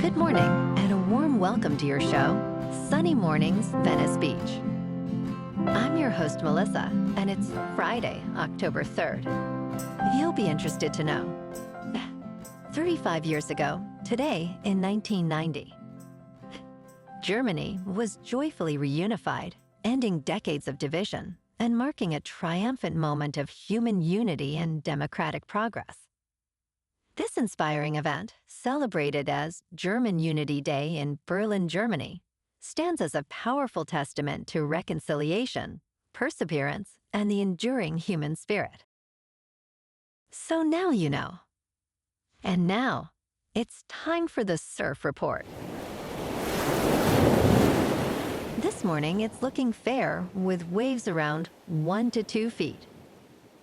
Good morning, and a warm welcome to your show, Sunny Mornings, Venice Beach. I'm your host, Melissa, and it's Friday, October 3rd. You'll be interested to know. 35 years ago, today in 1990, Germany was joyfully reunified, ending decades of division and marking a triumphant moment of human unity and democratic progress. This inspiring event, celebrated as German Unity Day in Berlin, Germany, stands as a powerful testament to reconciliation, perseverance, and the enduring human spirit. So now you know. And now, it's time for the Surf Report. This morning, it's looking fair with waves around 1 to 2 feet.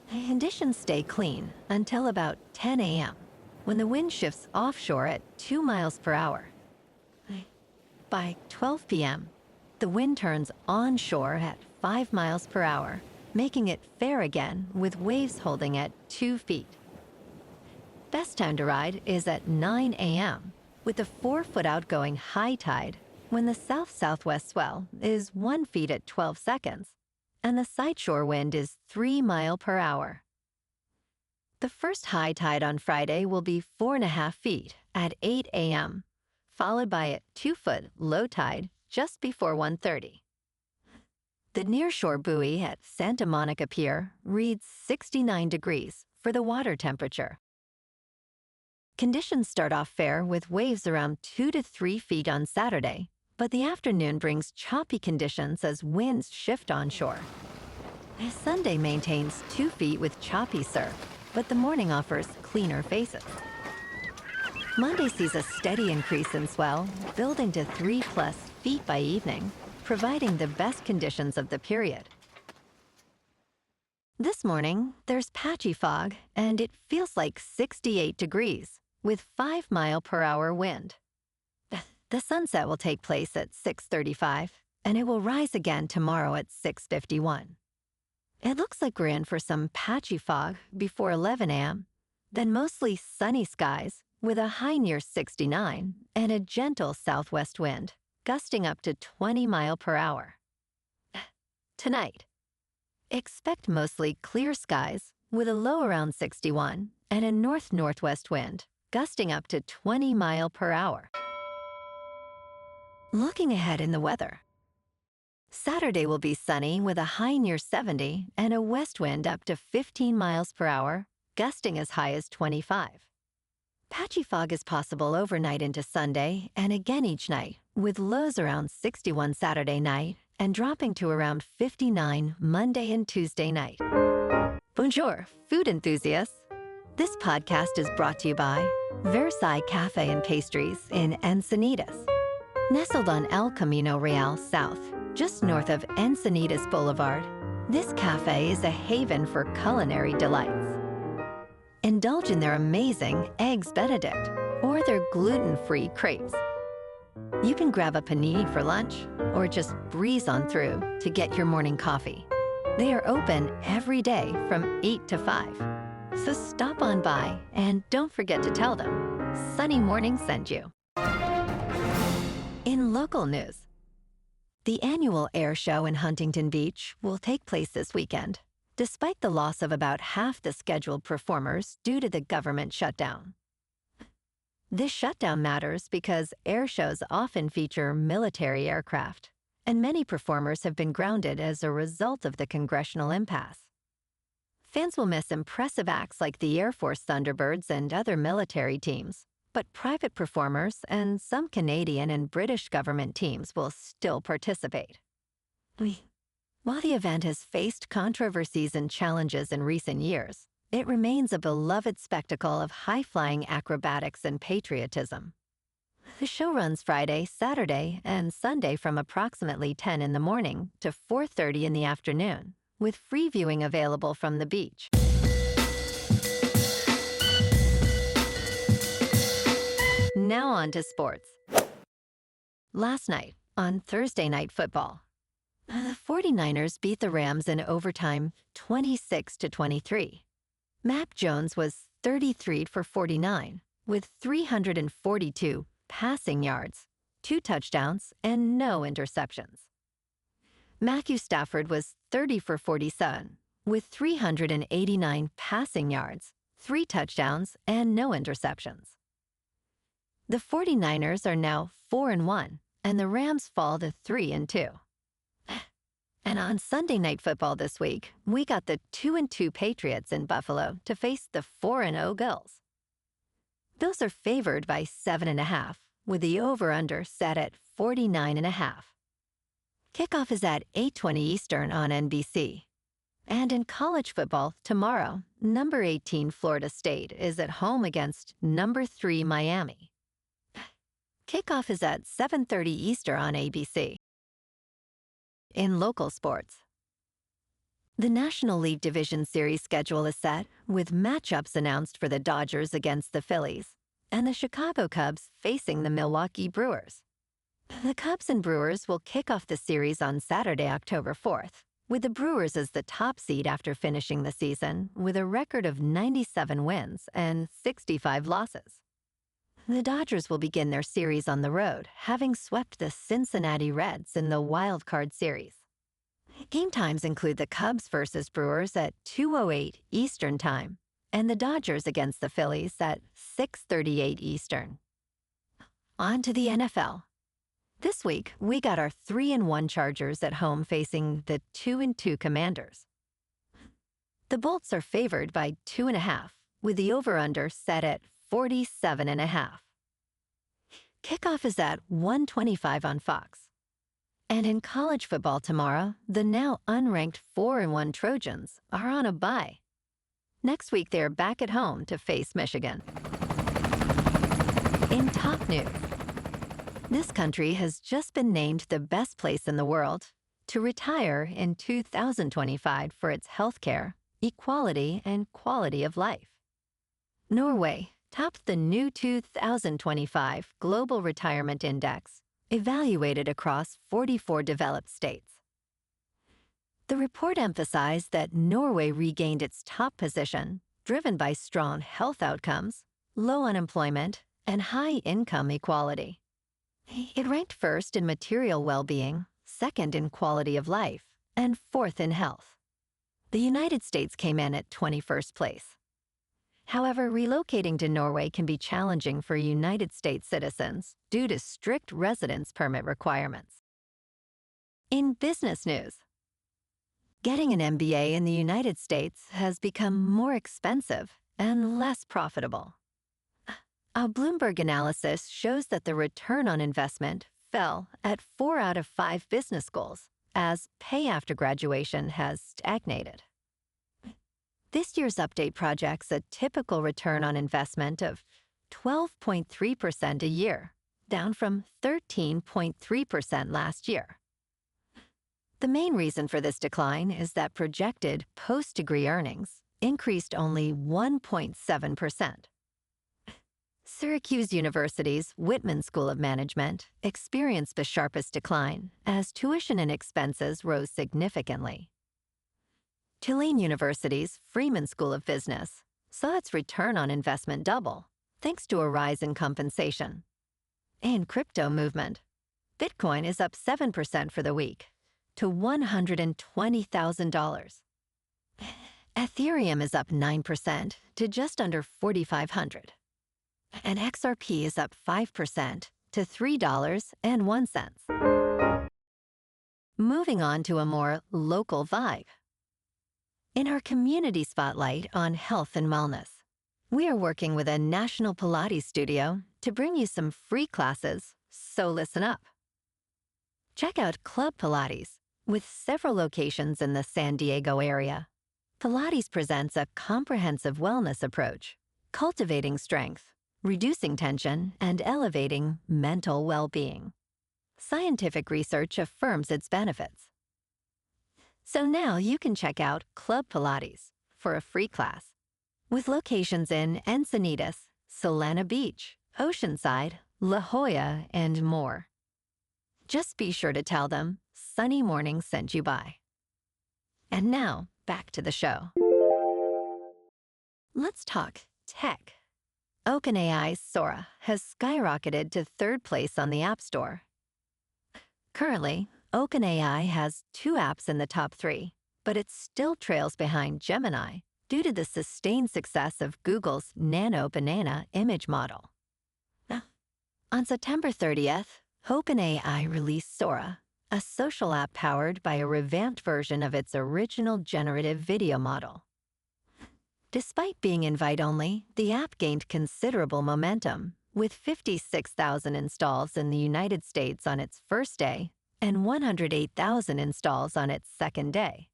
Conditions stay clean until about 10 a.m., when the wind shifts offshore at 2 miles per hour. By 12 p.m., the wind turns onshore at 5 miles per hour, making it fair again with waves holding at 2 feet. Best time to ride is at 9 a.m., with the 4-foot outgoing high tide when the south-southwest swell is 1 foot at 12 seconds, and the sideshore wind is 3 miles per hour. The first high tide on Friday will be 4.5 feet at 8 a.m., followed by a 2-foot low tide just before 1:30. The nearshore buoy at Santa Monica Pier reads 69 degrees for the water temperature. Conditions start off fair with waves around 2 to 3 feet on Saturday, but the afternoon brings choppy conditions as winds shift onshore. Sunday maintains 2 feet with choppy surf, but the morning offers cleaner faces. Monday sees a steady increase in swell, building to 3+ feet by evening, providing the best conditions of the period. This morning, there's patchy fog, and it feels like 68 degrees, with 5 mile per hour wind. The sunset will take place at 6:35, and it will rise again tomorrow at 6:51. It looks like we're in for some patchy fog before 11 a.m., then mostly sunny skies with a high near 69 and a gentle southwest wind, gusting up to 20 miles per hour. Tonight, expect mostly clear skies with a low around 61 and a north-northwest wind, gusting up to 20 miles per hour. Looking ahead in the weather, Saturday will be sunny with a high near 70 and a west wind up to 15 miles per hour, gusting as high as 25. Patchy fog is possible overnight into Sunday and again each night, with lows around 61 Saturday night and dropping to around 59 Monday and Tuesday night. Bonjour, food enthusiasts. This podcast is brought to you by Versailles Cafe and Pastries in Encinitas. Nestled on El Camino Real South, just north of Encinitas Boulevard, this cafe is a haven for culinary delights. Indulge in their amazing Eggs Benedict or their gluten-free crepes. You can grab a panini for lunch or just breeze on through to get your morning coffee. They are open every day from 8 to 5. So stop on by and don't forget to tell them Sunny Morning sent you. In local news, the annual air show in Huntington Beach will take place this weekend, despite the loss of about half the scheduled performers due to the government shutdown. This shutdown matters because air shows often feature military aircraft, and many performers have been grounded as a result of the congressional impasse. Fans will miss impressive acts like the Air Force Thunderbirds and other military teams, but private performers and some Canadian and British government teams will still participate. While the event has faced controversies and challenges in recent years, it remains a beloved spectacle of high-flying acrobatics and patriotism. The show runs Friday, Saturday, and Sunday from approximately 10 in the morning to 4:30 in the afternoon, with free viewing available from the beach. Now on to sports. Last night, on Thursday Night Football, the 49ers beat the Rams in overtime 26-23. Mac Jones was 33 for 49, with 342 passing yards, 2 touchdowns, and no interceptions. Matthew Stafford was 30 for 47, with 389 passing yards, 3 touchdowns, and no interceptions. The 49ers are now 4-1, and the Rams fall to 3-2. And on Sunday Night Football this week, we got the 2-2 Patriots in Buffalo to face the 4-0 Bills. Bills are favored by 7.5, with the over-under set at 49.5. Kickoff is at 8:20 Eastern on NBC. And in college football, tomorrow, number 18 Florida State is at home against number 3 Miami. Kickoff is at 7:30 Eastern on ABC. In local sports, the National League Division Series schedule is set, with matchups announced for the Dodgers against the Phillies and the Chicago Cubs facing the Milwaukee Brewers. The Cubs and Brewers will kick off the series on Saturday, October 4th, with the Brewers as the top seed after finishing the season with a record of 97 wins and 65 losses. The Dodgers will begin their series on the road, having swept the Cincinnati Reds in the Wild Card Series. Game times include the Cubs versus Brewers at 2:08 Eastern Time and the Dodgers against the Phillies at 6:38 Eastern. On to the NFL. This week, we got our 3-1 Chargers at home facing the 2-2 Commanders. The Bolts are favored by 2.5, with the over-under set at 47.5. Kickoff is at 1:25 on Fox. And in college football tomorrow, the now unranked 4-1 Trojans are on a bye. Next week, they are back at home to face Michigan. In top news, this country has just been named the best place in the world to retire in 2025 for its healthcare, equality, and quality of life. Norway topped the new 2025 Global Retirement Index, evaluated across 44 developed states. The report emphasized that Norway regained its top position, driven by strong health outcomes, low unemployment, and high income equality. It ranked first in material well-being, second in quality of life, and fourth in health. The United States came in at 21st place. However, relocating to Norway can be challenging for United States citizens due to strict residence permit requirements. In business news, getting an MBA in the United States has become more expensive and less profitable. A Bloomberg analysis shows that the return on investment fell at 4 out of 5 business schools, as pay after graduation has stagnated. This year's update projects a typical return on investment of 12.3% a year, down from 13.3% last year. The main reason for this decline is that projected post-degree earnings increased only 1.7%. Syracuse University's Whitman School of Management experienced the sharpest decline as tuition and expenses rose significantly. Tulane University's Freeman School of Business saw its return on investment double, thanks to a rise in compensation. In crypto movement, Bitcoin is up 7% for the week to $120,000. Ethereum is up 9% to just under $4,500. And XRP is up 5% to $3.01. Moving on to a more local vibe. In our community spotlight on health and wellness, we are working with a national Pilates studio to bring you some free classes, so listen up. Check out Club Pilates, with several locations in the San Diego area. Pilates presents a comprehensive wellness approach, cultivating strength, reducing tension, and elevating mental well-being. Scientific research affirms its benefits. So now you can check out Club Pilates for a free class, with locations in Encinitas, Solana Beach, Oceanside, La Jolla, and more. Just be sure to tell them Sunny Morning sent you by. And now, back to the show. Let's talk tech. OpenAI's Sora has skyrocketed to third place on the App Store. Currently, OpenAI has 2 apps in the top 3, but it still trails behind Gemini due to the sustained success of Google's Nano Banana image model. On September 30th, OpenAI released Sora, a social app powered by a revamped version of its original generative video model. Despite being invite-only, the app gained considerable momentum, with 56,000 installs in the United States on its first day and 108,000 installs on its second day.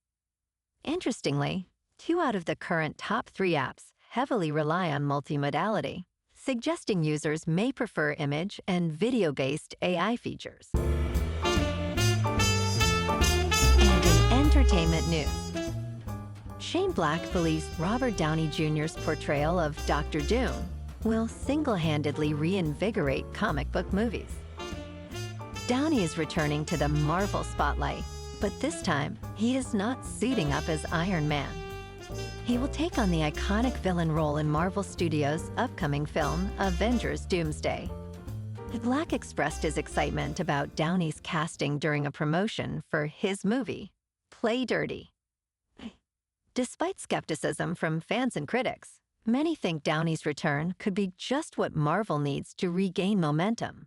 Interestingly, 2 out of the current top 3 apps heavily rely on multimodality, suggesting users may prefer image and video-based AI features. And in entertainment news, Shane Black believes Robert Downey Jr.'s portrayal of Dr. Doom will single-handedly reinvigorate comic book movies. Downey is returning to the Marvel spotlight, but this time he is not suiting up as Iron Man. He will take on the iconic villain role in Marvel Studios' upcoming film, Avengers: Doomsday. Black expressed his excitement about Downey's casting during a promotion for his movie, Play Dirty. Despite skepticism from fans and critics, many think Downey's return could be just what Marvel needs to regain momentum.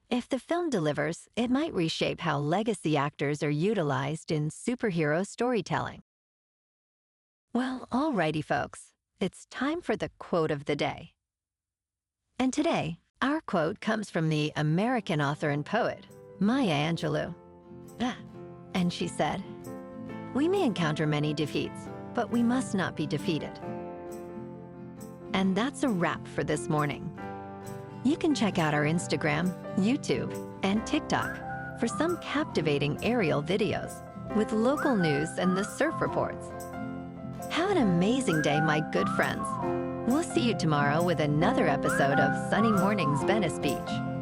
If the film delivers, it might reshape how legacy actors are utilized in superhero storytelling. Well, alrighty, folks, it's time for the quote of the day. And today, our quote comes from the American author and poet, Maya Angelou. And she said, "We may encounter many defeats, but we must not be defeated." And that's a wrap for this morning. You can check out our Instagram, YouTube, and TikTok for some captivating aerial videos with local news and the surf reports. Have an amazing day, my good friends. We'll see you tomorrow with another episode of Sunny Mornings Venice Beach.